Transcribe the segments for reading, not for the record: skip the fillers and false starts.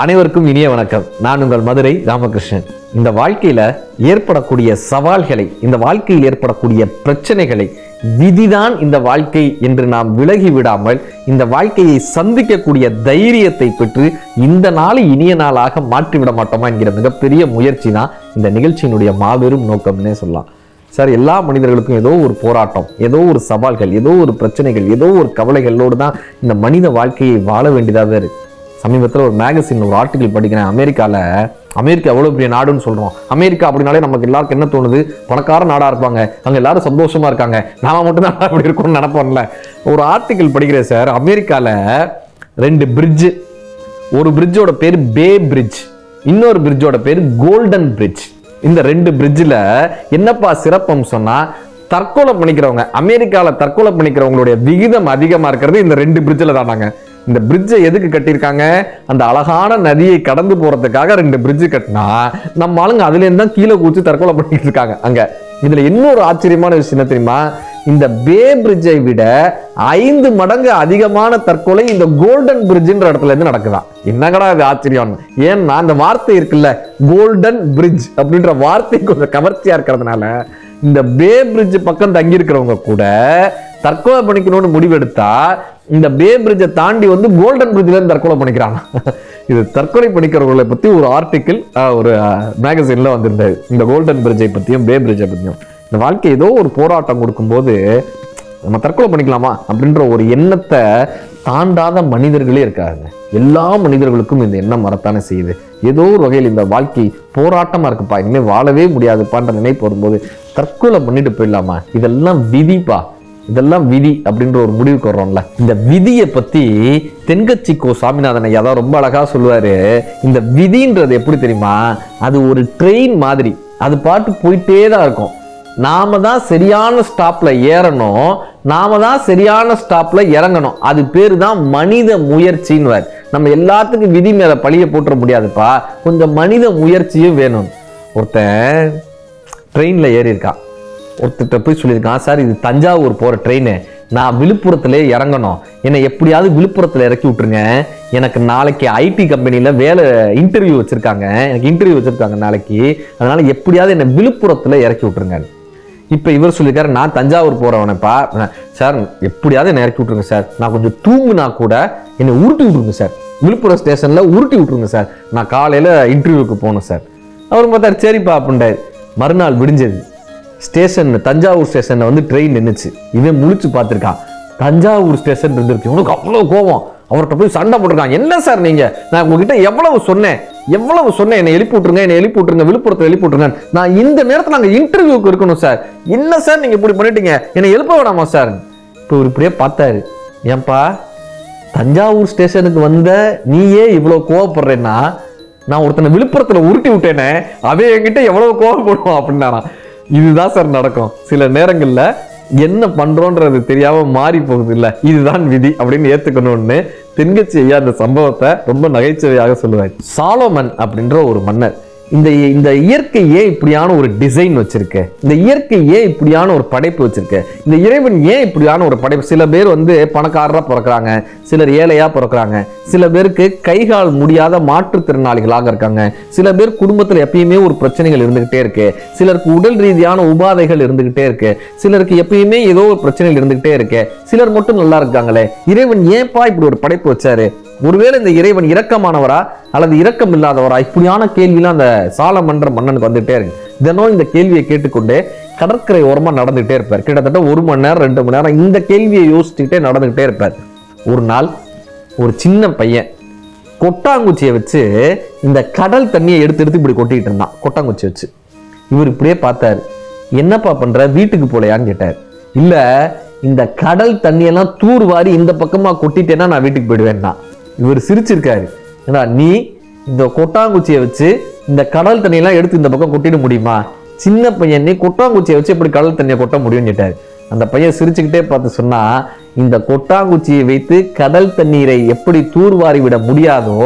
அனைவருக்கும் இனிய வணக்கம். நான் உங்கள் மதுரை ராமகிருஷ்ணன். இந்த வாழ்க்கையில ஏற்படக்கூடிய சவால்களை, இந்த வாழ்க்கையில் ஏற்படக்கூடிய பிரச்சனைகளை விதிதான் இந்த வாழ்க்கை என்று நாம் விலகி விடாமல் இந்த வாழ்க்கையை சந்திக்கக்கூடிய தைரியத்தை பெற்று இந்த நாளை இனிய நாளாக மாற்றிவிட மாட்டோமா என்கிற மிகப்பெரிய முயற்சி தான் இந்த நிகழ்ச்சியினுடைய மாபெரும் நோக்கம்னே சொல்லலாம். சார், எல்லா மனிதர்களுக்கும் ஏதோ ஒரு போராட்டம், ஏதோ ஒரு சவால்கள், ஏதோ ஒரு பிரச்சனைகள், ஏதோ ஒரு கவலைகளோடு தான் இந்த மனித வாழ்க்கையை வாழ வேண்டியதாக இருக்கு. சமீபத்தில் ஒரு மேகசின் ஒரு ஆர்டிகிள் படிக்கிறேன். அமெரிக்கா எவ்வளோ பெரிய நாடுன்னு சொல்கிறோம். அமெரிக்கா அப்படின்னாலே நமக்கு எல்லாருக்கும் என்ன தோணுது? பணக்கார நாடாக இருப்பாங்க, அங்கே எல்லாரும் சந்தோஷமாக இருக்காங்க, நாம மட்டும்தான் அப்படி இருக்கணும்னு நினைப்போம்ல. ஒரு ஆர்டிகிள் படிக்கிறேன் சார். அமெரிக்காவில் 2 பிரிட்ஜு, ஒரு பிரிட்ஜோட பேர் பே பிரிட்ஜ், இன்னொரு பிரிட்ஜோட பேர் கோல்டன் பிரிட்ஜ். இந்த 2 பிரிட்ஜில் என்னப்பா சிறப்பம் சொன்னால், தற்கொலை பண்ணிக்கிறவங்க, அமெரிக்காவில் தற்கொலை பண்ணிக்கிறவங்களுடைய விகிதம் அதிகமாக இருக்கிறது இந்த 2 பிரிட்ஜில் தானாங்க. இந்த பிரிட்ஜை எதுக்கு கட்டியிருக்காங்க? அந்த அழகான நதியை கடந்து போறதுக்காக 2 பிரிட்ஜ் கட்டினா நம்ம ஆளுங்க அதுல இருந்து தான் கீழே குதிச்சு தற்கொலை பண்ணிட்டு இருக்காங்க அங்க. இதுல இன்னொரு ஆச்சரியமான விஷயம் என்ன தெரியுமா? இந்த பே பிரிட்ஜை விட 5 மடங்கு அதிகமான தற்கொலை இந்த கோல்டன் பிரிட்ஜ்ன்ற இடத்துல இருந்து நடக்குதான். என்னங்கடா இது ஆச்சரியம்? ஏன்னா அந்த வார்த்தை இருக்குல்ல, கோல்டன் பிரிட்ஜ் அப்படின்ற வார்த்தை கொஞ்சம் கவர்ச்சியா இருக்கிறதுனால இந்த பே பிரிட்ஜ் பக்கம் தங்கி இருக்கிறவங்க கூட தற்கொலை பண்ணிக்கணும்னு முடிவெடுத்தா இந்த பே பிரிட்ஜை தாண்டி வந்து கோல்டன் பிரிட்ஜ்ல இருந்து தற்கொலை பண்ணிக்கிறாங்க. இது தற்கொலை பண்ணிக்கிறவர்களை பத்தி ஒரு ஆர்டிக்கிள் ஒரு மேகசின்ல வந்திருந்தது. இந்த கோல்டன் பிரிட்ஜை பத்தியும் பே பிரிட்ஜை பத்தியும். இந்த வாழ்க்கை ஏதோ ஒரு போராட்டம் கொடுக்கும்போது நம்ம தற்கொலை பண்ணிக்கலாமா அப்படின்ற ஒரு எண்ணத்தை தாண்டாத மனிதர்களே இருக்காங்க. எல்லா மனிதர்களுக்கும் இந்த எண்ணம் வரத்தானே செய்யுது. ஏதோ ஒரு வகையில் இந்த வாழ்க்கை போராட்டமா இருக்குப்பா, இனிமேல் வாழவே முடியாதுப்பான்ற நினைப்பு வரும்போது தற்கொலை பண்ணிட்டு போயிடலாமா? இதெல்லாம் விதிப்பா, இதெல்லாம் விதி அப்படின்ற ஒரு முடிவுக்கு வர்றோம்ல. இந்த விதியை பத்தி தென்கட்சி கோ சாமிநாதன் ஐயா தான் ரொம்ப அழகா சொல்லுவாரு. இந்த விதின்றது எப்படி தெரியுமா? அது ஒரு ட்ரெயின் மாதிரி, அது பாட்டு போயிட்டே தான் இருக்கும். நாம தான் சரியான ஸ்டாப்ல ஏறணும், நாம தான் சரியான ஸ்டாப்ல இறங்கணும். அது பேரு தான் மனித முயற்சின்னு. நம்ம எல்லாத்துக்கும் விதி மேல பழிய போட்டுற முடியாதுப்பா, கொஞ்சம் மனித முயற்சியும் வேணும். ஒருத்தன் ட்ரெயின்ல ஏறி இருக்கான். ஒருத்தர்கிட்ட போய் சொல்லியிருக்கான், சார் இது தஞ்சாவூர் போற ட்ரெயின், நான் விழுப்புரத்துல இறங்கணும், என்னை எப்படியாவது விழுப்புரத்துல இறக்கி விட்டுருங்க, எனக்கு நாளைக்கு ஐடி கம்பெனியில வேலை இன்டர்வியூ வச்சிருக்காங்க, எனக்கு இன்டர்வியூ வச்சிருக்காங்க நாளைக்கு, அதனால எப்படியாவது என்னை விழுப்புரத்துல இறக்கி விட்டுருங்க. இப்ப இவர் சொல்லியிருக்காரு, நான் தஞ்சாவூர் போறவனப்பா சார், எப்படியாவது என்னை இறக்கி விட்டுருங்க சார், நான் கொஞ்சம் தூங்குனா கூட என்னை உருட்டி விட்டுருங்க சார், விழுப்புரம் ஸ்டேஷன்ல உருட்டி விட்டுருங்க சார், நான் காலையில இன்டர்வியூக்கு போகணும் சார். அவர் பார்த்தாரு, சரிப்பா அப்படின்றாரு. மறுநாள் விடிஞ்சது, தஞ்சாவூர் ஸ்டேஷன்ல வந்து ட்ரெயின் நின்னுச்சு. இவன் முழிச்சு பார்த்திருக்கான், தஞ்சாவூர் ஸ்டேஷன் இருந்திருக்கு. உனக்கு அவ்வளவு கோபம், அவர்கிட்ட போய் சண்டை போட்டிருக்கான். என்ன சார் நீங்க, நான் உங்ககிட்ட எவ்வளவு சொன்னேன் என்னை எழுப்பி விட்டுருங்க, விழுப்புரத்தை எழுப்பி விட்டுருங்க, நான் இந்த நேரத்தில் நாங்கள் இன்டர்வியூக்கு இருக்கணும் சார், என்ன சார் நீங்க இப்படி பண்ணிட்டீங்க, என்னை எழுப்ப வேணாமா சார்? இப்போ இப்படியே பார்த்தாரு, ஏன்பா தஞ்சாவூர் ஸ்டேஷனுக்கு வந்த நீயே இவ்வளவு கோவப்படுறேன்னா நான் ஒருத்தனை விழுப்புரத்துல உருட்டி விட்டேனே அவன் என்கிட்ட எவ்வளவு கோவப்படுவான் அப்படின்னா. இதுதான் சார் நடக்கும். சில நேரங்கள்ல என்ன பண்றோன்றது தெரியாம மாறி போகுது இல்ல, இதுதான் விதி அப்படின்னு ஏத்துக்கணும்னு தென்கட்சி ஐயா அந்த சம்பவத்தை ரொம்ப நகைச்சுவையாக சொல்லுவார். சாலோமன் அப்படின்ற ஒரு மன்னர் இந்த இயற்கை ஏன் இப்படியான ஒரு டிசைன் வச்சிருக்கு, இந்த இயற்கை ஏன் இப்படியான ஒரு படைப்பு வச்சிருக்கு, இந்த இறைவன் ஏன் இப்படியான ஒரு படைப்பு? சில பேர் வந்து பணக்காரரா பிறக்கிறாங்க, சிலர் ஏழையா பிறக்கிறாங்க, சில பேருக்கு கைகால் முடியாத மாற்றுத்திறனாளிகளாக இருக்காங்க, சில பேர் குடும்பத்தில் எப்பயுமே ஒரு பிரச்சனைகள் இருந்துகிட்டே இருக்கு, சிலருக்கு உடல் ரீதியான உபாதைகள் இருந்துகிட்டே இருக்கு, சிலருக்கு எப்பயுமே ஏதோ ஒரு பிரச்சனைகள் இருந்துகிட்டே இருக்கு, சிலர் மட்டும் நல்லா இருக்காங்களே, இறைவன் ஏன்பா இப்படி ஒரு படைப்பு வச்சாரு? ஒருவேளை இந்த இறைவன் இரக்கமானவரா அல்லது இரக்கம் இல்லாதவரா? இப்படியான கேள்விலாம் அந்த சாலமன்ற மன்னனுக்கு வந்துட்டே இருக்கு. தினம் இந்த கேள்வியை கேட்டுக்கொண்டே கடற்கரை ஓரமா நடந்துகிட்டே இருப்பார். கிட்டத்தட்ட 1 மணி நேரம் 2 மணி நேரம் இந்த கேள்வியை யோசிச்சுக்கிட்டே நடந்துகிட்டே இருப்பார். ஒரு நாள் ஒரு சின்ன பையன் கொட்டாங்குச்சியை வச்சு இந்த கடல் தண்ணியை எடுத்து இப்படி கொட்டிட்டு இருந்தான், கொட்டாங்குச்சி வச்சு. இவர் இப்படியே பார்த்தாரு, என்னப்பா பண்ற, வீட்டுக்கு போலையான்னு கேட்டார். இல்ல, இந்த கடல் தண்ணியெல்லாம் தூர் வாரி இந்த பக்கமா கொட்டிட்டேன்னா நான் வீட்டுக்கு போயிடுவேன்னா. இவர் சிரிச்சிருக்காரு, ஏன்னா நீ இந்த கொட்டாங்குச்சியை வச்சு இந்த கடல் தண்ணியெல்லாம் எடுத்து இந்த பக்கம் கொட்டிட முடியுமா? சின்ன பையன், நீ கொட்டாங்குச்சியை வச்சு எப்படி கடல் தண்ணியை கொட்ட முடியும்னு கேட்டாரு. அந்த பையன் சிரிச்சுக்கிட்டே பார்த்து சொன்னா, இந்த கொட்டாங்குச்சியை வைத்து கடல் தண்ணீரை எப்படி தூர்வாரி விட முடியாதோ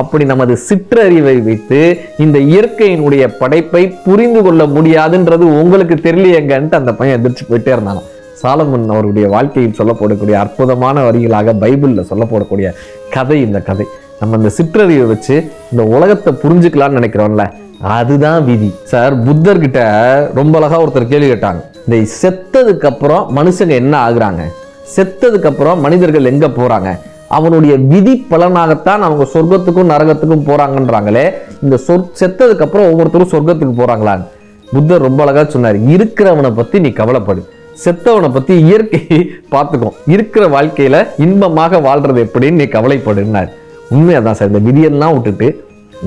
அப்படி நமது சிற்றறிவை வைத்து இந்த இயற்கையினுடைய படைப்பை புரிந்து கொள்ள முடியாதுன்றது உங்களுக்கு தெரியலையேங்கன்ட்டு அந்த பையன் எதிர்த்து போயிட்டே இருந்தாலும். சாலமன் அவருடைய வாழ்க்கையில் சொல்லப்படக்கூடிய அற்புதமான வரிகளாக பைபிள்ல சொல்லப்படக்கூடிய கதை இந்த கதை. நம்ம இந்த சிற்றறிவை வச்சு இந்த உலகத்தை புரிஞ்சுக்கலாம்னு நினைக்கிறோம்ல, அதுதான் விதி. சார், புத்தர்கிட்ட ரொம்ப அழகா ஒருத்தர் கேள்வி கேட்டாங்க, இந்த செத்ததுக்கு அப்புறம் மனுஷங்க என்ன ஆகுறாங்க, செத்ததுக்கு அப்புறம் மனிதர்கள் எங்க போறாங்க, அவனுடைய விதி பலனாகத்தான் அவங்க சொர்க்கத்துக்கும் நரகத்துக்கும் போறாங்கன்றாங்களே, இந்த செத்ததுக்கு அப்புறம் ஒவ்வொருத்தரும் சொர்க்கத்துக்கு போறாங்களான்னு புத்தர் ரொம்ப அழகா சொன்னார், இருக்கிறவனை பத்தி நீ கவலைப்படு, செத்தவனை பத்தி இயற்கை பார்த்துக்கும், இருக்கிற வாழ்க்கையில இன்பமாக வாழ்றது எப்படின்னு நீ கவலைப்படுனார். உண்மையாதான் சார். இந்த விதியெல்லாம் விட்டுட்டு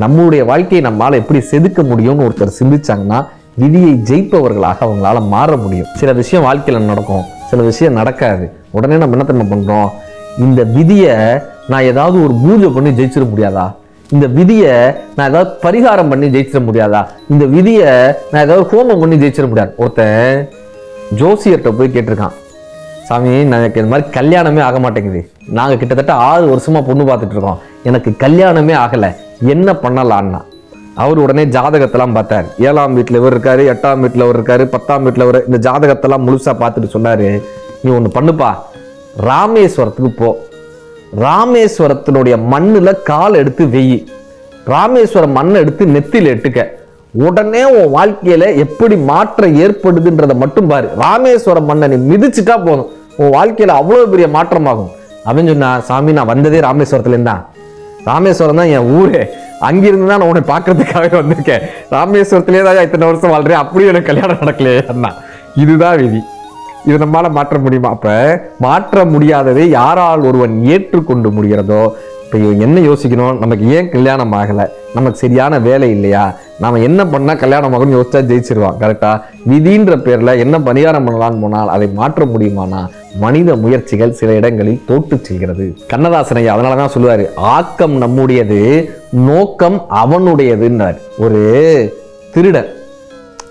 நம்மளுடைய வாழ்க்கையை நம்மளால எப்படி செதுக்க முடியும்னு ஒருத்தர் சிந்திச்சாங்கன்னா விதியை ஜெயிப்பவர்களாக அவங்களால மாற முடியும். சில விஷயம் வாழ்க்கையில நடக்கும், சில விஷயம் நடக்காது. உடனே நம்ம என்ன பண்றோம், இந்த விதியை நான் ஏதாவது ஒரு பூஜை பண்ணி ஜெயிச்சிட முடியாதா, இந்த விதியை நான் ஏதாவது பரிகாரம் பண்ணி ஜெயிச்சிட முடியாதா, இந்த விதியை நான் ஏதாவது ஹோமம் பண்ணி ஜெயிச்சிட முடியாது. ஒருத்தன் ஜோசியர்கிட்ட போய் கேட்டிருக்கான், சாமி எனக்கு இந்த மாதிரி கல்யாணமே ஆக மாட்டேங்குது, நாங்கள் கிட்டத்தட்ட 6 வருஷமா பொண்ணு பார்த்துட்டு இருக்கோம், எனக்கு கல்யாணமே ஆகலை, என்ன பண்ணலான்னா. அவர் உடனே ஜாதகத்தெல்லாம் பார்த்தார். 7ஆம் வீட்டில் இவர் இருக்காரு, 8ஆம் வீட்டில் அவர் இருக்காரு, 10ஆம் வீட்டில் அவர், இந்த ஜாதகத்தெல்லாம் முழுசா பார்த்துட்டு சொன்னாரு, நீ ஒன்று பண்ணுப்பா, ராமேஸ்வரத்துக்கு போ, ராமேஸ்வரத்தினுடைய மண்ணில் கால் எடுத்து வெயி, ராமேஸ்வரம் மண்ணை எடுத்து நெத்தியில் எட்டுக்க, உடனே உன் வாழ்க்கையில எப்படி மாற்றம் ஏற்படுதுன்றதை மட்டும் பாரு, ராமேஸ்வரம் மண்ணை நீ மிதிச்சுட்டா போதும், உன் வாழ்க்கையில அவ்வளவு பெரிய மாற்றமாகும் அப்படின்னு சொன்னா. சாமி, நான் வந்ததே ராமேஸ்வரத்துல இருந்தா, ராமேஸ்வரம் தான் என் ஊரே, அங்கிருந்து தான் நான் உன்னை பார்க்கறதுக்காகவே வந்திருக்கேன், ராமேஸ்வரத்திலே தான் இத்தனை வருஷம் வாழ்றேன், அப்படியும் எனக்கு கல்யாணம் நடக்கலையே அண்ணா. இதுதான் விதி. இது நம்மளால மாற்ற முடியுமா? அப்ப மாற்ற முடியாததை யாரால் ஒருவன் ஏற்றுக்கொண்டு முடிகிறதோ, இப்போ என்ன யோசிக்கணும், நமக்கு ஏன் கல்யாணம் ஆகலை, நமக்கு சரியான வேலை இல்லையா, நாம என்ன பண்ணா கல்யாணம் ஆகும்னு யோசிச்சா ஜெயிச்சிருவான். கரெக்டா? விதின்ற பேர்ல என்ன பரிகாரம் பண்ணலான்னு போனால் அதை மாற்ற முடியுமானா மனித முயற்சிகள் சில இடங்களில் தோட்டு செல்கிறது. கண்ணதாசன் ஐயா அதனாலதான் சொல்லுவாரு, ஆக்கம் நம்முடையது, நோக்கம் அவனுடையதுன்றார். ஒரு திருடன்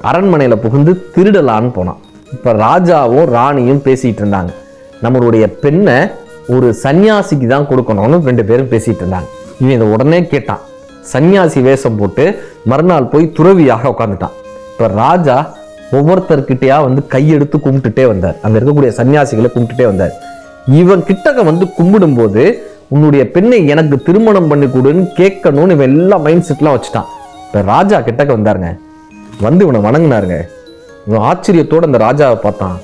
அரண்மனையில புகுந்து திருடலான்னு போனான். இப்ப ராஜாவும் ராணியும் பேசிட்டு இருந்தாங்க, நம்மளுடைய பெண்ணை ஒரு சன்னியாசிக்கு தான் கொடுக்கணும்னு 2 பேரும் பேசிட்டு இருந்தாங்க. இவன் இதை உடனே கேட்டான், சன்னியாசி வேஷம் போட்டு மறுநாள் போய் துறவியாக உட்காந்துட்டான். இப்ப ராஜா ஒவ்வொருத்தர்கிட்டயா வந்து கையெடுத்து கும்பிட்டுட்டே வந்தார், அங்க இருக்கக்கூடிய சன்னியாசிகளை கும்பிட்டுட்டே வந்தார். இவன் கிட்டக்க வந்து கும்பிடும் போது, உன்னுடைய பெண்ணை எனக்கு திருமணம் பண்ணி கொடுன்னு கேட்கணும்னு இவன் எல்லா மைண்ட் செட்லாம் வச்சுட்டான். இப்ப ராஜா கிட்டக்க வந்தாருங்க, வந்து இவனை வணங்கினாருங்க. இவன் ஆச்சரியத்தோட அந்த ராஜாவை பார்த்தான்.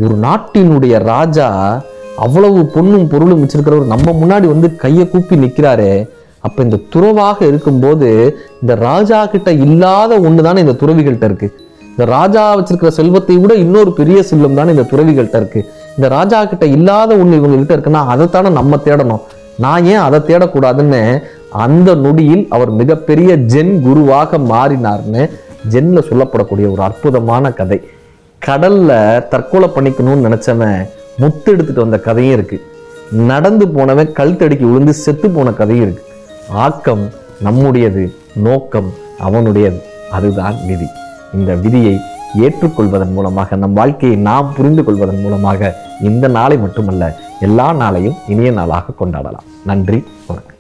ஒரு நாட்டினுடைய ராஜா அவ்வளவு பொண்ணும் பொருளும் வச்சிருக்கிறவர் நம்ம முன்னாடி வந்து கையை கூப்பி நிற்கிறாரு. அப்ப இந்த துறவாக இருக்கும்போது இந்த ராஜா கிட்ட இல்லாத ஒண்ணு தானே இந்த துறவிகள்கிட்ட இருக்கு. இந்த ராஜா வச்சிருக்கிற செல்வத்தை விட இன்னொரு பெரிய செல்வம் தானே இந்த துறவிகள்கிட்ட இருக்கு. இந்த ராஜா கிட்ட இல்லாத ஒண்ணு இவங்க கிட்ட இருக்குன்னா அதைத்தானே நம்ம தேடணும், நான் ஏன் அதை தேடக்கூடாதுன்னு அந்த நொடியில் அவர் மிகப்பெரிய ஜென் குருவாக மாறினார்னு ஜென்ல சொல்லப்படக்கூடிய ஒரு அற்புதமான கதை. கடல்ல தற்கொலை பண்ணிக்கணும்னு நினைச்சவன் முத்து எடுத்துட்டு வந்த கதையும் இருக்கு, நடந்து போனவன் கல் தடுக்கி விழுந்து செத்து போன கதையும் இருக்கு. ஆக்கம் நம்முடையது, நோக்கம் அவனுடையது, அதுதான் விதி. இந்த விதியை ஏற்றுக்கொள்வதன் மூலமாக நம் வாழ்க்கையை நாம் புரிந்து கொள்வதன் மூலமாக இந்த நாளை மட்டுமல்ல எல்லா நாளையும் இனிய நாளாக கொண்டாடலாம். நன்றி, வணக்கம்.